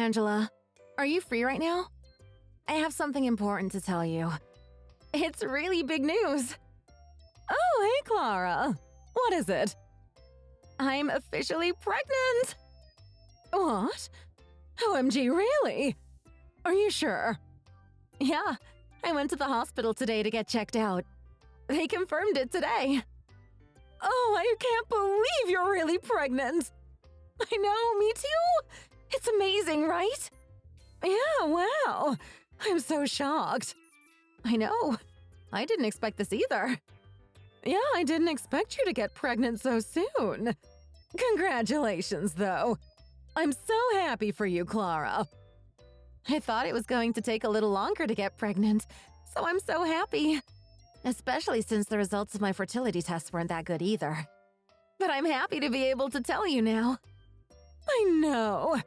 Angela. Are you free right now? I have something important to tell you. It's really big news. Oh, hey, Clara. What is it? I'm officially pregnant. What? OMG, really? Are you sure? Yeah, I went to the hospital today to get checked out. They confirmed it today. Oh, I can't believe you're really pregnant. I know, me too. It's amazing, right? Yeah, wow. I'm so shocked. I know. I didn't expect this either. Yeah, I didn't expect you to get pregnant so soon. Congratulations, though. I'm so happy for you, Clara. I thought it was going to take a little longer to get pregnant, so I'm so happy. Especially since the results of my fertility tests weren't that good either. But I'm happy to be able to tell you now. I know.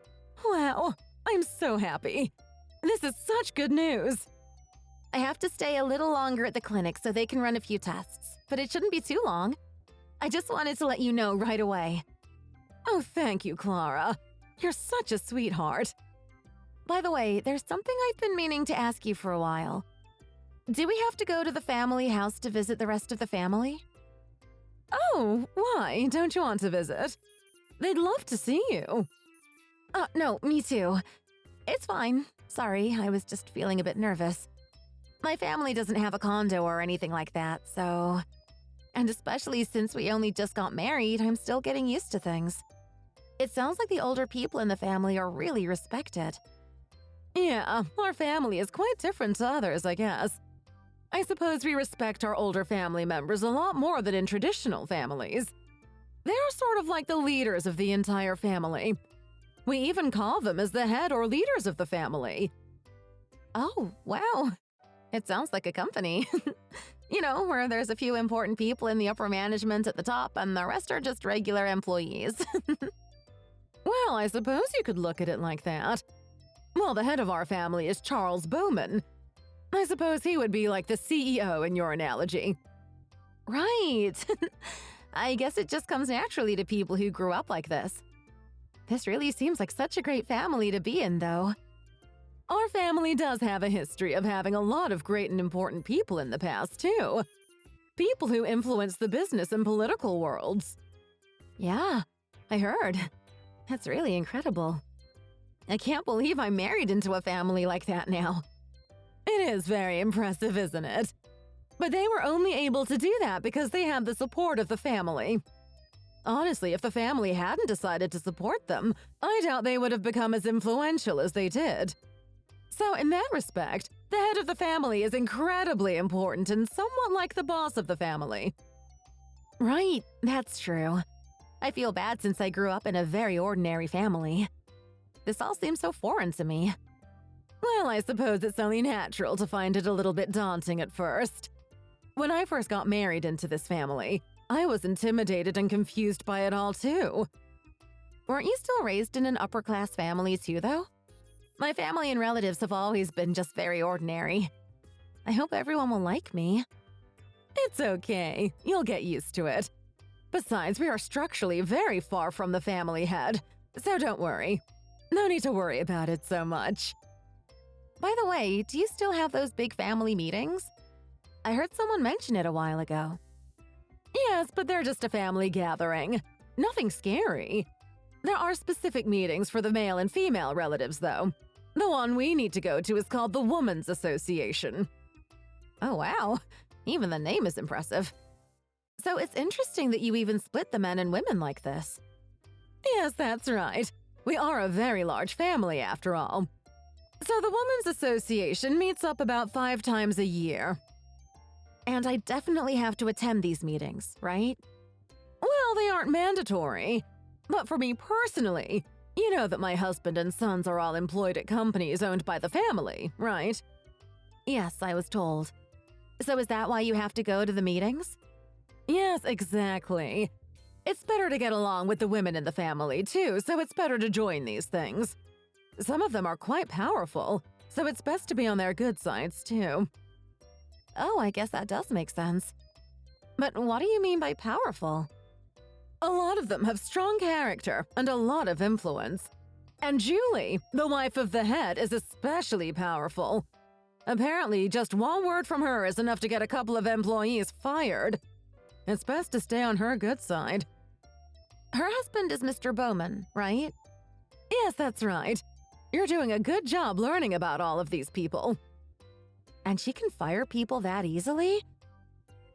Wow, I'm so happy. This is such good news. I have to stay a little longer at the clinic so they can run a few tests, but it shouldn't be too long. I just wanted to let you know right away. Oh, thank you, Clara. You're such a sweetheart. By the way, there's something I've been meaning to ask you for a while. Do we have to go to the family house to visit the rest of the family? Oh, why? Don't you want to visit? They'd love to see you. No, me too. It's fine. Sorry, I was just feeling a bit nervous. My family doesn't have a condo or anything like that, so… And especially since we only just got married, I'm still getting used to things. It sounds like the older people in the family are really respected. Yeah, our family is quite different to others, I guess. I suppose we respect our older family members a lot more than in traditional families. They're sort of like the leaders of the entire family. We even call them as the head or leaders of the family. Oh, wow. It sounds like a company. You know, where there's a few important people in the upper management at the top and the rest are just regular employees. Well, I suppose you could look at it like that. Well, the head of our family is Charles Bowman. I suppose he would be like the CEO in your analogy. Right. I guess it just comes naturally to people who grew up like this. This really seems like such a great family to be in, though. Our family does have a history of having a lot of great and important people in the past, too. People who influence the business and political worlds. Yeah, I heard. That's really incredible. I can't believe I'm married into a family like that now. It is very impressive, isn't it? But they were only able to do that because they had the support of the family. Honestly, if the family hadn't decided to support them, I doubt they would have become as influential as they did. So in that respect, the head of the family is incredibly important and somewhat like the boss of the family. Right, that's true. I feel bad since I grew up in a very ordinary family. This all seems so foreign to me. Well, I suppose it's only natural to find it a little bit daunting at first. When I first got married into this family, I was intimidated and confused by it all too. Weren't you still raised in an upper-class family too, though? My family and relatives have always been just very ordinary. I hope everyone will like me. It's okay. You'll get used to it. Besides, we are structurally very far from the family head, so don't worry. No need to worry about it so much. By the way, do you still have those big family meetings? I heard someone mention it a while ago. Yes, but they're just a family gathering. Nothing scary. There are specific meetings for the male and female relatives, though. The one we need to go to is called the Women's Association. Oh, wow. Even the name is impressive. So it's interesting that you even split the men and women like this. Yes, that's right. We are a very large family, after all. So the Women's Association meets up about 5 times a year. And I definitely have to attend these meetings, right? Well, they aren't mandatory. But for me personally, you know that my husband and sons are all employed at companies owned by the family, right? Yes, I was told. So is that why you have to go to the meetings? Yes, exactly. It's better to get along with the women in the family, too, so it's better to join these things. Some of them are quite powerful, so it's best to be on their good sides, too. Oh, I guess that does make sense. But what do you mean by powerful? A lot of them have strong character and a lot of influence. And Julie, the wife of the head, is especially powerful. Apparently, just one word from her is enough to get a couple of employees fired. It's best to stay on her good side. Her husband is Mr. Bowman, right? Yes, that's right. You're doing a good job learning about all of these people. And she can fire people that easily?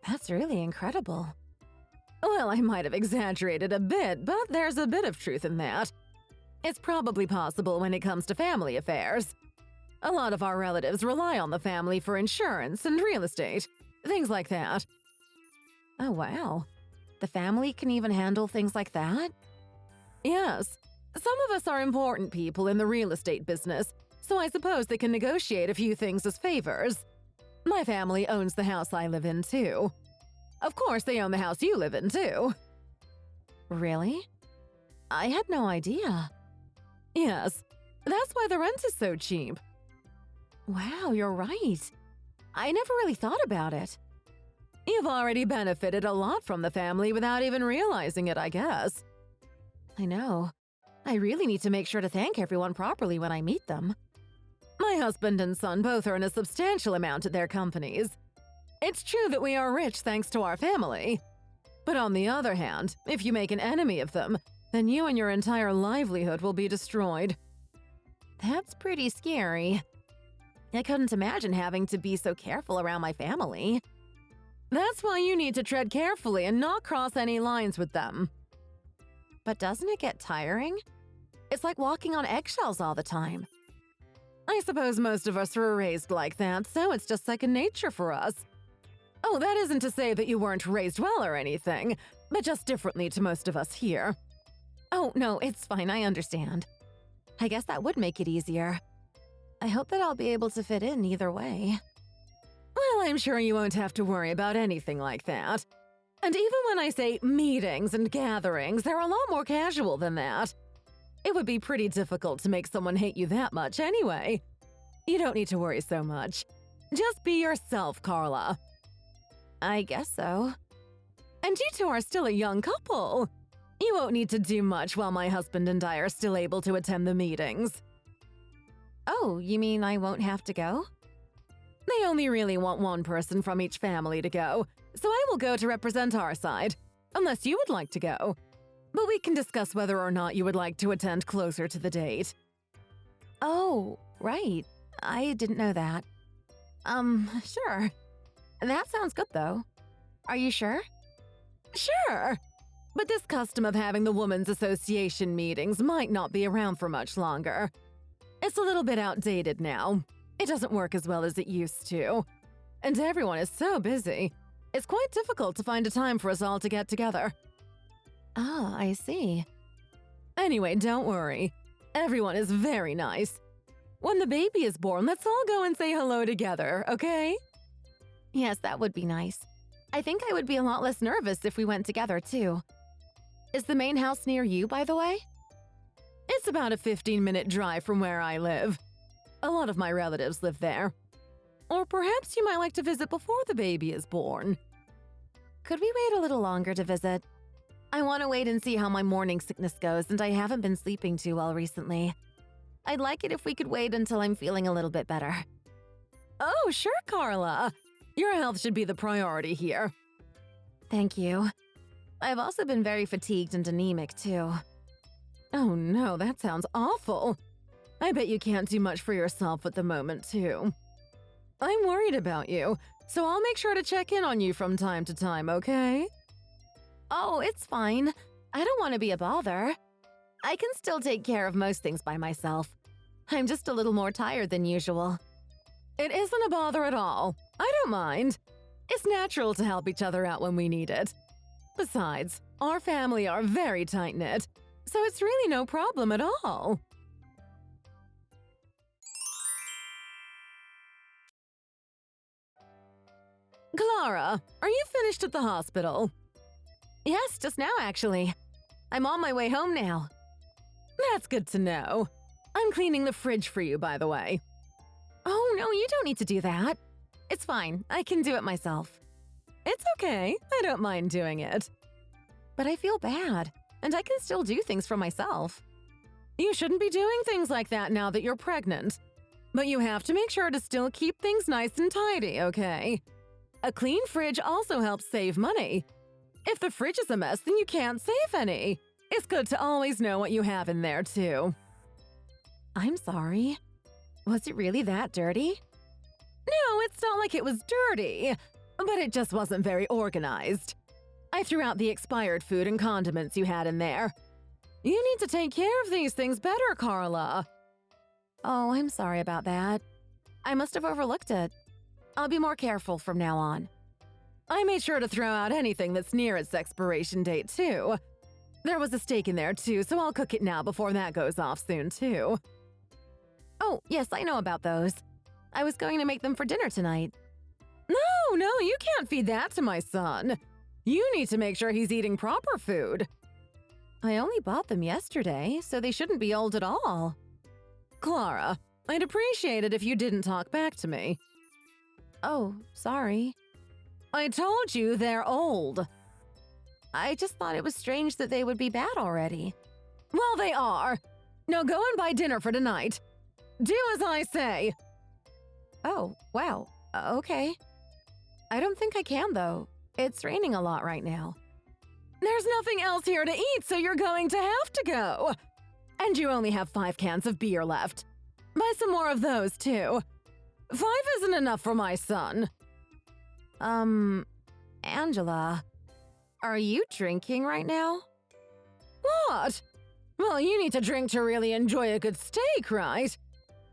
That's really incredible. Well, I might have exaggerated a bit, but there's a bit of truth in that. It's probably possible when it comes to family affairs. A lot of our relatives rely on the family for insurance and real estate, things like that. Oh, wow. The family can even handle things like that? Yes. Some of us are important people in the real estate business, so I suppose they can negotiate a few things as favors. My family owns the house I live in, too. Of course, they own the house you live in, too. Really? I had no idea. Yes, that's why the rent is so cheap. Wow, you're right. I never really thought about it. You've already benefited a lot from the family without even realizing it, I guess. I know. I really need to make sure to thank everyone properly when I meet them. My husband and son both earn a substantial amount at their companies. It's true that we are rich thanks to our family. But on the other hand, if you make an enemy of them, then you and your entire livelihood will be destroyed. That's pretty scary. I couldn't imagine having to be so careful around my family. That's why you need to tread carefully and not cross any lines with them. But doesn't it get tiring? It's like walking on eggshells all the time. I suppose most of us were raised like that, so it's just second nature for us. Oh, that isn't to say that you weren't raised well or anything, but just differently to most of us here. Oh, no, it's fine, I understand. I guess that would make it easier. I hope that I'll be able to fit in either way. Well, I'm sure you won't have to worry about anything like that. And even when I say meetings and gatherings, they're a lot more casual than that. It would be pretty difficult to make someone hate you that much anyway. You don't need to worry so much. Just be yourself, Carla. I guess so. And you two are still a young couple. You won't need to do much while my husband and I are still able to attend the meetings. Oh, you mean I won't have to go? They only really want one person from each family to go, so I will go to represent our side, unless you would like to go. But we can discuss whether or not you would like to attend closer to the date. Oh, right. I didn't know that. Sure. That sounds good, though. Are you sure? Sure. But this custom of having the Women's Association meetings might not be around for much longer. It's a little bit outdated now. It doesn't work as well as it used to. And everyone is so busy. It's quite difficult to find a time for us all to get together. Ah, I see. Anyway, don't worry. Everyone is very nice. When the baby is born, let's all go and say hello together, okay? Yes, that would be nice. I think I would be a lot less nervous if we went together, too. Is the main house near you, by the way? It's about a 15-minute drive from where I live. A lot of my relatives live there. Or perhaps you might like to visit before the baby is born. Could we wait a little longer to visit? I want to wait and see how my morning sickness goes, and I haven't been sleeping too well recently. I'd like it if we could wait until I'm feeling a little bit better. Oh, sure, Carla. Your health should be the priority here. Thank you. I've also been very fatigued and anemic, too. Oh no, that sounds awful. I bet you can't do much for yourself at the moment, too. I'm worried about you, so I'll make sure to check in on you from time to time, okay? Oh, it's fine. I don't want to be a bother. I can still take care of most things by myself. I'm just a little more tired than usual. It isn't a bother at all. I don't mind. It's natural to help each other out when we need it. Besides, our family are very tight-knit, so it's really no problem at all. Clara, are you finished at the hospital? Yes, just now, actually. I'm on my way home now. That's good to know. I'm cleaning the fridge for you, by the way. Oh, no, you don't need to do that. It's fine. I can do it myself. It's okay. I don't mind doing it. But I feel bad, and I can still do things for myself. You shouldn't be doing things like that now that you're pregnant. But you have to make sure to still keep things nice and tidy, okay? A clean fridge also helps save money. If the fridge is a mess, then you can't save any. It's good to always know what you have in there, too. I'm sorry. Was it really that dirty? No, it's not like it was dirty, but it just wasn't very organized. I threw out the expired food and condiments you had in there. You need to take care of these things better, Carla. Oh, I'm sorry about that. I must have overlooked it. I'll be more careful from now on. I made sure to throw out anything that's near its expiration date, too. There was a steak in there, too, so I'll cook it now before that goes off soon, too. Oh, yes, I know about those. I was going to make them for dinner tonight. No, you can't feed that to my son. You need to make sure he's eating proper food. I only bought them yesterday, so they shouldn't be old at all. Clara, I'd appreciate it if you didn't talk back to me. Oh, sorry. I told you they're old. I just thought it was strange that they would be bad already. Well, they are. Now go and buy dinner for tonight. Do as I say. Oh, wow. Okay. I don't think I can, though. It's raining a lot right now. There's nothing else here to eat, so you're going to have to go. And you only have 5 cans of beer left. Buy some more of those, too. 5 isn't enough for my son. Angela, are you drinking right now? What? Well, you need to drink to really enjoy a good steak, right?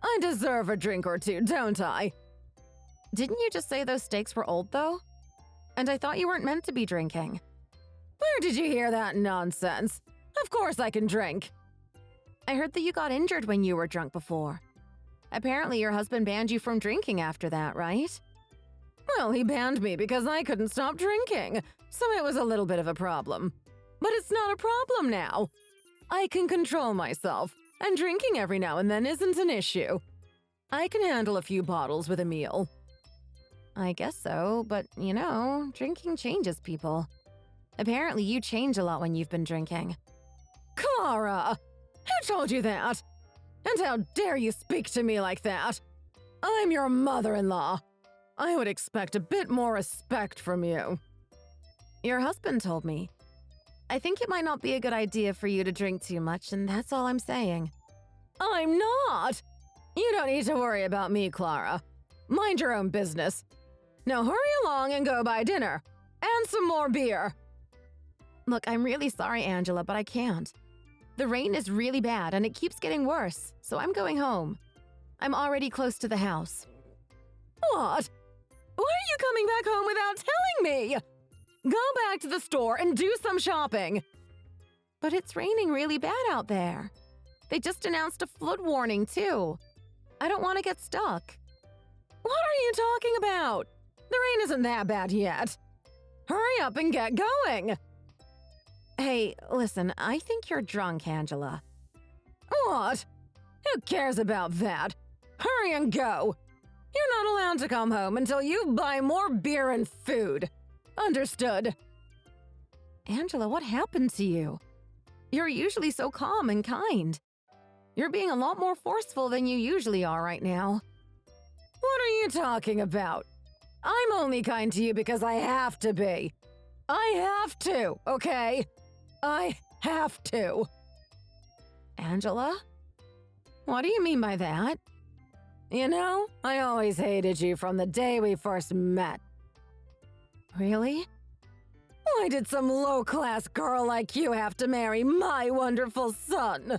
I deserve a drink or two, don't I? Didn't you just say those steaks were old, though? And I thought you weren't meant to be drinking. Where did you hear that nonsense? Of course I can drink. I heard that you got injured when you were drunk before. Apparently your husband banned you from drinking after that, right? Well, he banned me because I couldn't stop drinking, so it was a little bit of a problem. But it's not a problem now. I can control myself, and drinking every now and then isn't an issue. I can handle a few bottles with a meal. I guess so, but, drinking changes people. Apparently you change a lot when you've been drinking. Clara! Who told you that? And how dare you speak to me like that? I'm your mother-in-law. I would expect a bit more respect from you. Your husband told me. I think it might not be a good idea for you to drink too much, and that's all I'm saying. I'm not! You don't need to worry about me, Clara. Mind your own business. Now hurry along and go buy dinner. And some more beer. Look, I'm really sorry, Angela, but I can't. The rain is really bad and it keeps getting worse, so I'm going home. I'm already close to the house. What? Why are you coming back home without telling me? Go back to the store and do some shopping. But it's raining really bad out there. They just announced a flood warning, too. I don't want to get stuck. What are you talking about? The rain isn't that bad yet. Hurry up and get going. Hey, listen, I think you're drunk, Angela. What? Who cares about that? Hurry and go. You're not allowed to come home until you buy more beer and food. Understood? Angela, what happened to you? You're usually so calm and kind. You're being a lot more forceful than you usually are right now. What are you talking about? I'm only kind to you because I have to be. I have to, okay? I have to. Angela? What do you mean by that? I always hated you from the day we first met. Really? Why did some low-class girl like you have to marry my wonderful son?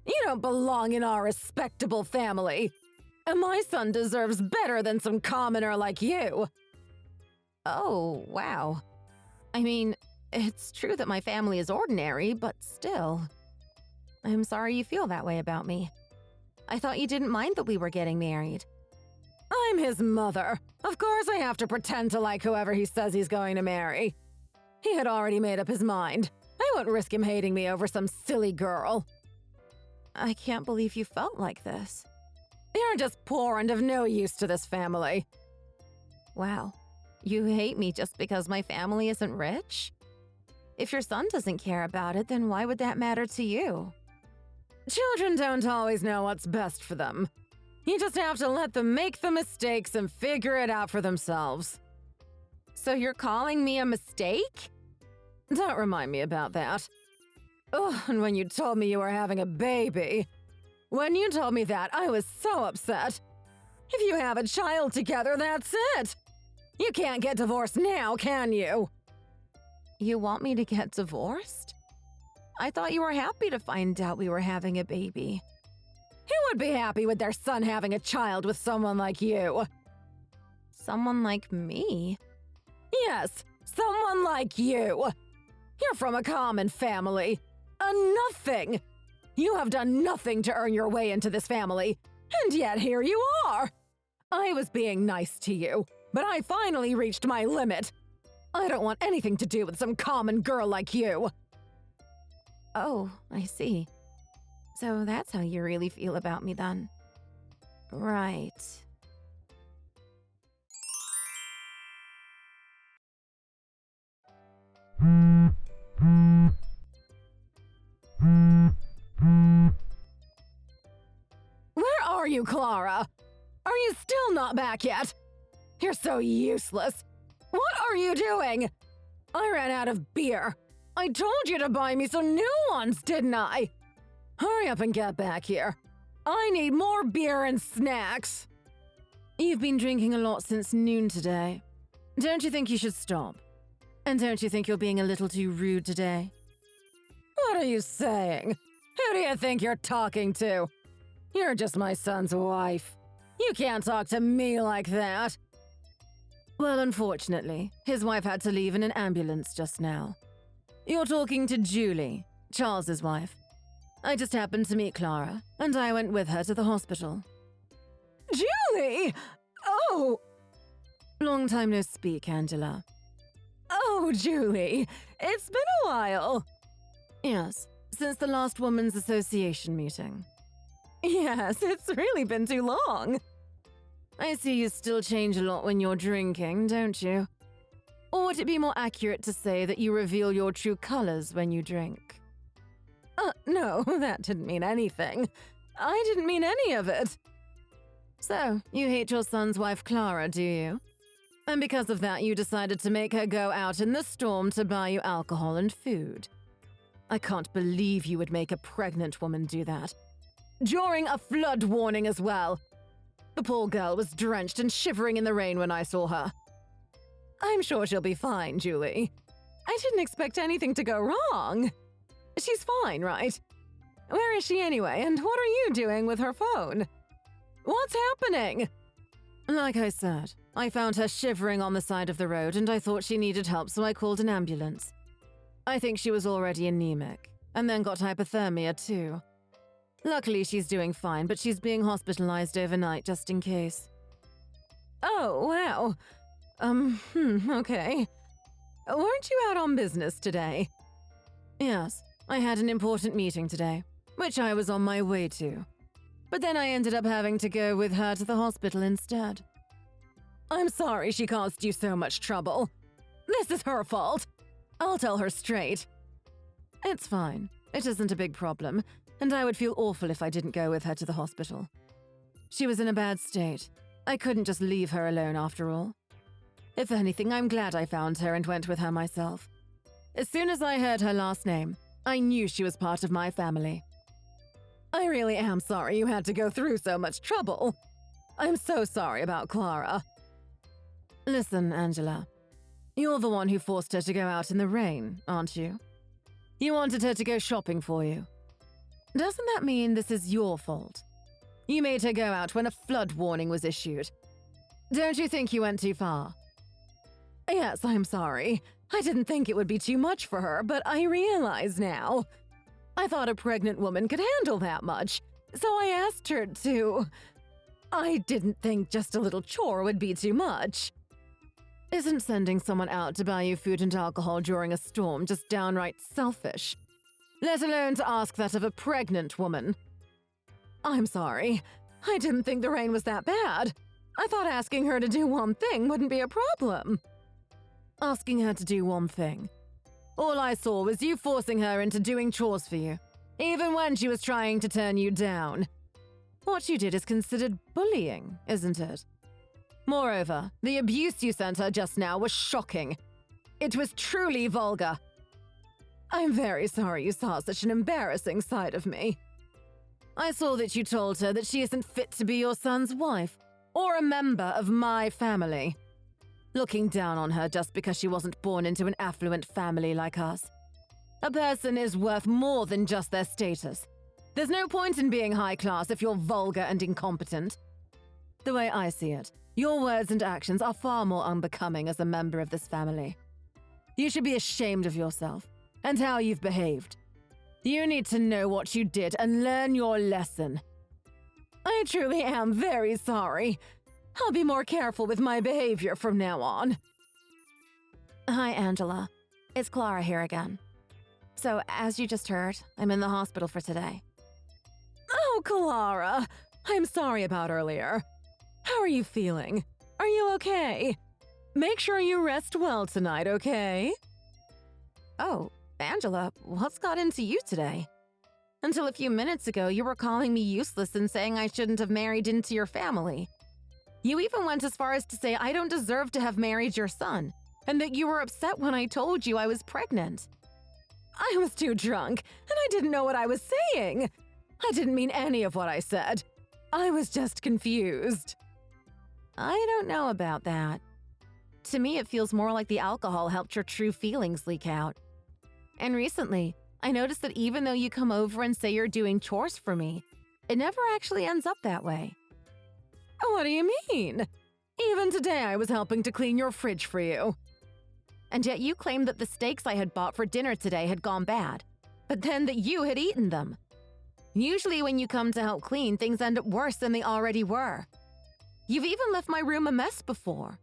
You don't belong in our respectable family. And my son deserves better than some commoner like you. Oh, wow. I mean, it's true that my family is ordinary, but still. I'm sorry you feel that way about me. I thought you didn't mind that we were getting married. I'm his mother. Of course I have to pretend to like whoever he says he's going to marry. He had already made up his mind. I won't risk him hating me over some silly girl. I can't believe you felt like this. You're just poor and of no use to this family. Wow. You hate me just because my family isn't rich? If your son doesn't care about it, then why would that matter to you? Children don't always know what's best for them. You just have to let them make the mistakes and figure it out for themselves. So you're calling me a mistake? Don't remind me about that. Oh, and when you told me you were having a baby. When you told me that, I was so upset. If you have a child together, that's it. You can't get divorced now, can you? You want me to get divorced? I thought you were happy to find out we were having a baby. Who would be happy with their son having a child with someone like you? Someone like me? Yes, someone like you. You're from a common family. A nothing. You have done nothing to earn your way into this family, and yet here you are. I was being nice to you, but I finally reached my limit. I don't want anything to do with some common girl like you. Oh, I see. So that's how you really feel about me then. Right. Where are you, Clara? Are you still not back yet? You're so useless. What are you doing? I ran out of beer. I told you to buy me some new ones, didn't I? Hurry up and get back here. I need more beer and snacks. You've been drinking a lot since noon today. Don't you think you should stop? And don't you think you're being a little too rude today? What are you saying? Who do you think you're talking to? You're just my son's wife. You can't talk to me like that. Well, unfortunately, his wife had to leave in an ambulance just now. You're talking to Julie, Charles's wife. I just happened to meet Clara, and I went with her to the hospital. Julie! Oh! Long time no speak, Angela. Oh, Julie, it's been a while. Yes, since the last Women's Association meeting. Yes, it's really been too long. I see you still change a lot when you're drinking, don't you? Or would it be more accurate to say that you reveal your true colors when you drink? No, that didn't mean anything. I didn't mean any of it. So, you hate your son's wife Clara, do you? And because of that, you decided to make her go out in the storm to buy you alcohol and food. I can't believe you would make a pregnant woman do that. During a flood warning as well. The poor girl was drenched and shivering in the rain when I saw her. I'm sure she'll be fine, Julie. I didn't expect anything to go wrong. She's fine, right? Where is she anyway, and what are you doing with her phone? What's happening? Like I said, I found her shivering on the side of the road and I thought she needed help, so I called an ambulance. I think she was already anemic, and then got hypothermia too. Luckily, she's doing fine, but she's being hospitalized overnight just in case. Oh, wow. Okay. Weren't you out on business today? Yes, I had an important meeting today, which I was on my way to. But then I ended up having to go with her to the hospital instead. I'm sorry she caused you so much trouble. This is her fault. I'll tell her straight. It's fine. It isn't a big problem, and I would feel awful if I didn't go with her to the hospital. She was in a bad state. I couldn't just leave her alone after all. If anything, I'm glad I found her and went with her myself. As soon as I heard her last name, I knew she was part of my family. I really am sorry you had to go through so much trouble. I'm so sorry about Clara. Listen, Angela. You're the one who forced her to go out in the rain, aren't you? You wanted her to go shopping for you. Doesn't that mean this is your fault? You made her go out when a flood warning was issued. Don't you think you went too far? Yes, I'm sorry. I didn't think it would be too much for her, but I realize now. I thought a pregnant woman could handle that much, so I asked her to. I didn't think just a little chore would be too much. Isn't sending someone out to buy you food and alcohol during a storm just downright selfish? Let alone to ask that of a pregnant woman. I'm sorry. I didn't think the rain was that bad. I thought asking her to do one thing wouldn't be a problem. Asking her to do one thing. All I saw was you forcing her into doing chores for you. even when she was trying to turn you down. What you did is considered bullying, isn't it? Moreover, the abuse you sent her just now was shocking. It was truly vulgar. I'm very sorry you saw such an embarrassing side of me. I saw that you told her that she isn't fit to be your son's wife, or a member of my family. Looking down on her just because she wasn't born into an affluent family like us. A person is worth more than just their status. There's no point in being high class if you're vulgar and incompetent. The way I see it, your words and actions are far more unbecoming as a member of this family. You should be ashamed of yourself and how you've behaved. You need to know what you did and learn your lesson. I truly am very sorry. I'll be more careful with my behavior from now on. Hi, Angela. It's Clara here again. So, as you just heard, I'm in the hospital for today. Oh, Clara! I'm sorry about earlier. How are you feeling? Are you okay? Make sure you rest well tonight, okay? Oh, Angela, what's got into you today? Until a few minutes ago, you were calling me useless and saying I shouldn't have married into your family. You even went as far as to say I don't deserve to have married your son, and that you were upset when I told you I was pregnant. I was too drunk, and I didn't know what I was saying. I didn't mean any of what I said. I was just confused. I don't know about that. To me, it feels more like the alcohol helped your true feelings leak out. And recently, I noticed that even though you come over and say you're doing chores for me, it never actually ends up that way. What do you mean? Even today I was helping to clean your fridge for you. And yet you claimed that the steaks I had bought for dinner today had gone bad, but then that you had eaten them. Usually when you come to help clean, things end up worse than they already were. You've even left my room a mess before.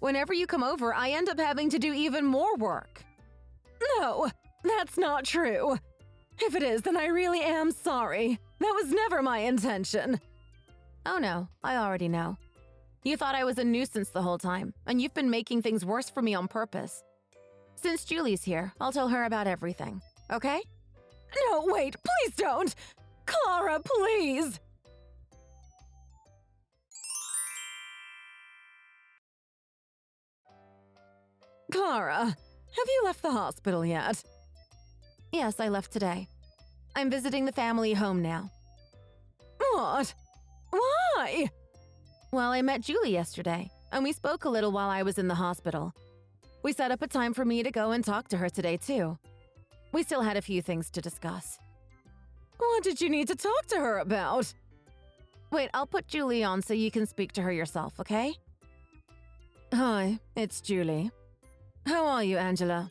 Whenever you come over, I end up having to do even more work. No, that's not true. If it is, then I really am sorry. That was never my intention. Oh no, I already know. You thought I was a nuisance the whole time, and you've been making things worse for me on purpose. Since Julie's here, I'll tell her about everything, okay? No, wait, please don't! Clara, please! Clara, have you left the hospital yet? Yes, I left today. I'm visiting the family home now. What? Why? Well, I met Julie yesterday, and we spoke a little while I was in the hospital. We set up a time for me to go and talk to her today, too. We still had a few things to discuss. What did you need to talk to her about? Wait, I'll put Julie on so you can speak to her yourself, okay? Hi, it's Julie. How are you, Angela?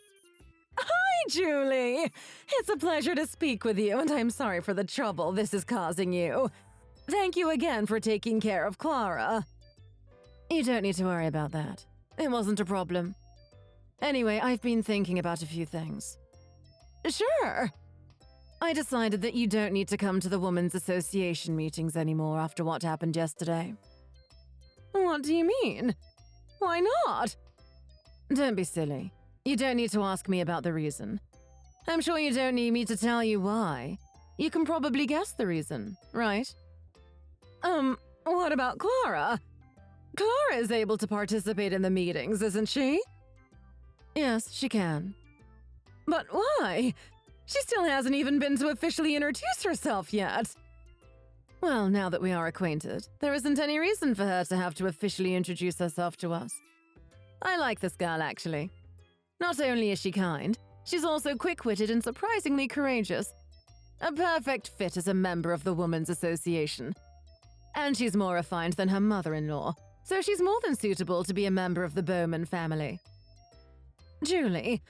Hi, Julie! It's a pleasure to speak with you, and I'm sorry for the trouble this is causing you. Thank you again for taking care of Clara. You don't need to worry about that. It wasn't a problem. Anyway, I've been thinking about a few things. Sure. I decided that you don't need to come to the Women's Association meetings anymore after what happened yesterday. What do you mean? Why not? Don't be silly. You don't need to ask me about the reason. I'm sure you don't need me to tell you why. You can probably guess the reason, right? What about Clara? Clara is able to participate in the meetings, isn't she? Yes, she can. But why? She still hasn't even been to officially introduce herself yet. Well, now that we are acquainted, there isn't any reason for her to have to officially introduce herself to us. I like this girl, actually. Not only is she kind, she's also quick-witted and surprisingly courageous. A perfect fit as a member of the Women's Association. And she's more refined than her mother-in-law, so she's more than suitable to be a member of the Bowman family. Julie,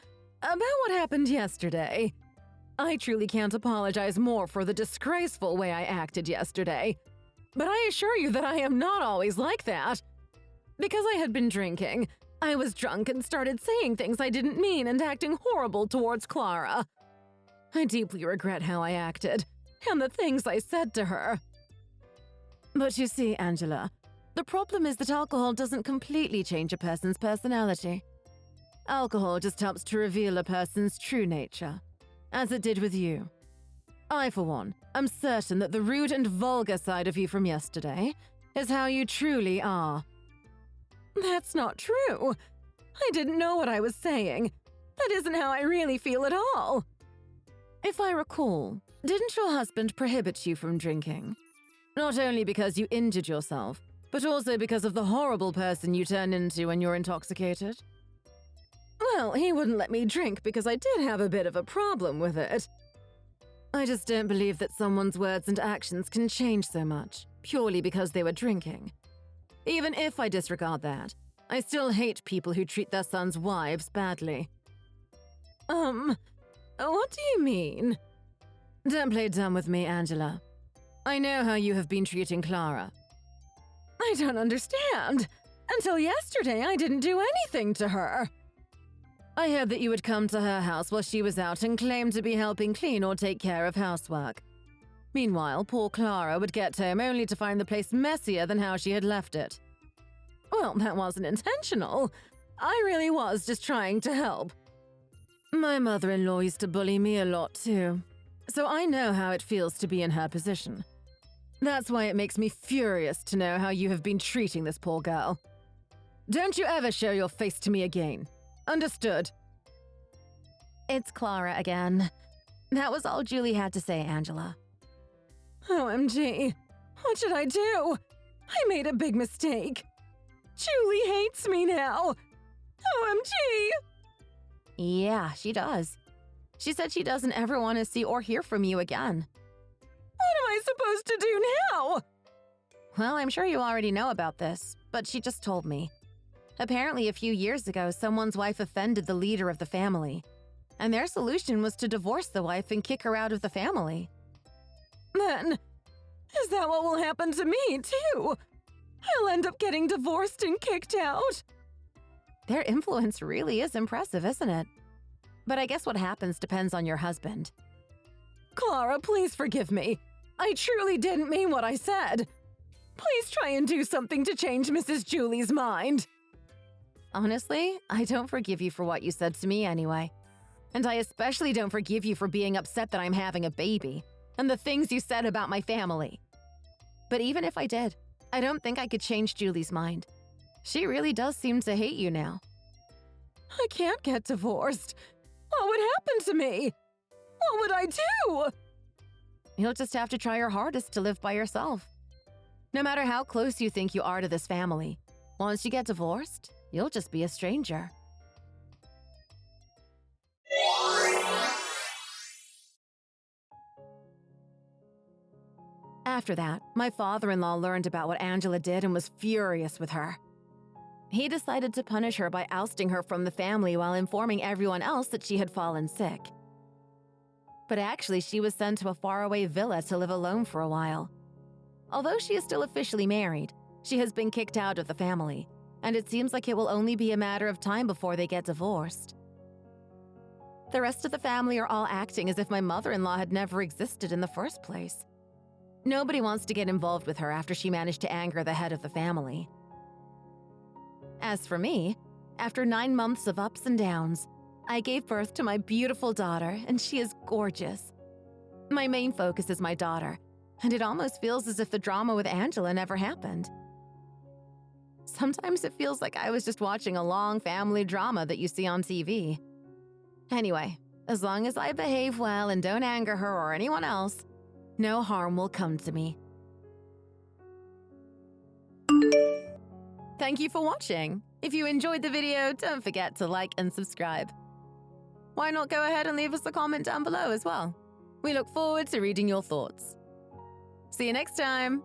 about what happened yesterday. I truly can't apologize more for the disgraceful way I acted yesterday. But I assure you that I am not always like that. Because I had been drinking, I was drunk and started saying things I didn't mean and acting horrible towards Clara. I deeply regret how I acted, and the things I said to her. But you see, Angela, the problem is that alcohol doesn't completely change a person's personality. Alcohol just helps to reveal a person's true nature, as it did with you. I, for one, am certain that the rude and vulgar side of you from yesterday is how you truly are. That's not true. I didn't know what I was saying. That isn't how I really feel at all. If I recall, didn't your husband prohibit you from drinking? Not only because you injured yourself, but also because of the horrible person you turn into when you're intoxicated? Well, he wouldn't let me drink because I did have a bit of a problem with it. I just don't believe that someone's words and actions can change so much, purely because they were drinking. Even if I disregard that, I still hate people who treat their sons' wives badly. What do you mean? Don't play dumb with me, Angela. I know how you have been treating Clara. I don't understand. Until yesterday, I didn't do anything to her. I heard that you would come to her house while she was out and claim to be helping clean or take care of housework. Meanwhile, poor Clara would get home only to find the place messier than how she had left it. Well, that wasn't intentional. I really was just trying to help. My mother-in-law used to bully me a lot too, so I know how it feels to be in her position. That's why it makes me furious to know how you have been treating this poor girl. Don't you ever show your face to me again. Understood? It's Clara again. That was all Julie had to say, Angela. OMG. What should I do? I made a big mistake. Julie hates me now. OMG. Yeah, she does. She said she doesn't ever want to see or hear from you again. What am I supposed to do now? Well, I'm sure you already know about this, but she just told me. Apparently, a few years ago, someone's wife offended the leader of the family, and their solution was to divorce the wife and kick her out of the family. Then, is that what will happen to me, too? I'll end up getting divorced and kicked out. Their influence really is impressive, isn't it? But I guess what happens depends on your husband. Clara, please forgive me. I truly didn't mean what I said. Please try and do something to change Mrs. Julie's mind. Honestly, I don't forgive you for what you said to me anyway. And I especially don't forgive you for being upset that I'm having a baby, and the things you said about my family. But even if I did, I don't think I could change Julie's mind. She really does seem to hate you now. I can't get divorced. What would happen to me? What would I do? You'll just have to try your hardest to live by yourself. No matter how close you think you are to this family, once you get divorced, you'll just be a stranger. After that, my father-in-law learned about what Angela did and was furious with her. He decided to punish her by ousting her from the family while informing everyone else that she had fallen sick. But actually, she was sent to a faraway villa to live alone for a while. Although she is still officially married, she has been kicked out of the family, and it seems like it will only be a matter of time before they get divorced. The rest of the family are all acting as if my mother-in-law had never existed in the first place. Nobody wants to get involved with her after she managed to anger the head of the family. As for me, after 9 months of ups and downs, I gave birth to my beautiful daughter, and she is gorgeous. My main focus is my daughter, and it almost feels as if the drama with Angela never happened. Sometimes it feels like I was just watching a long family drama that you see on TV. Anyway, as long as I behave well and don't anger her or anyone else, no harm will come to me. Thank you for watching. If you enjoyed the video, don't forget to like and subscribe. Why not go ahead and leave us a comment down below as well? We look forward to reading your thoughts. See you next time!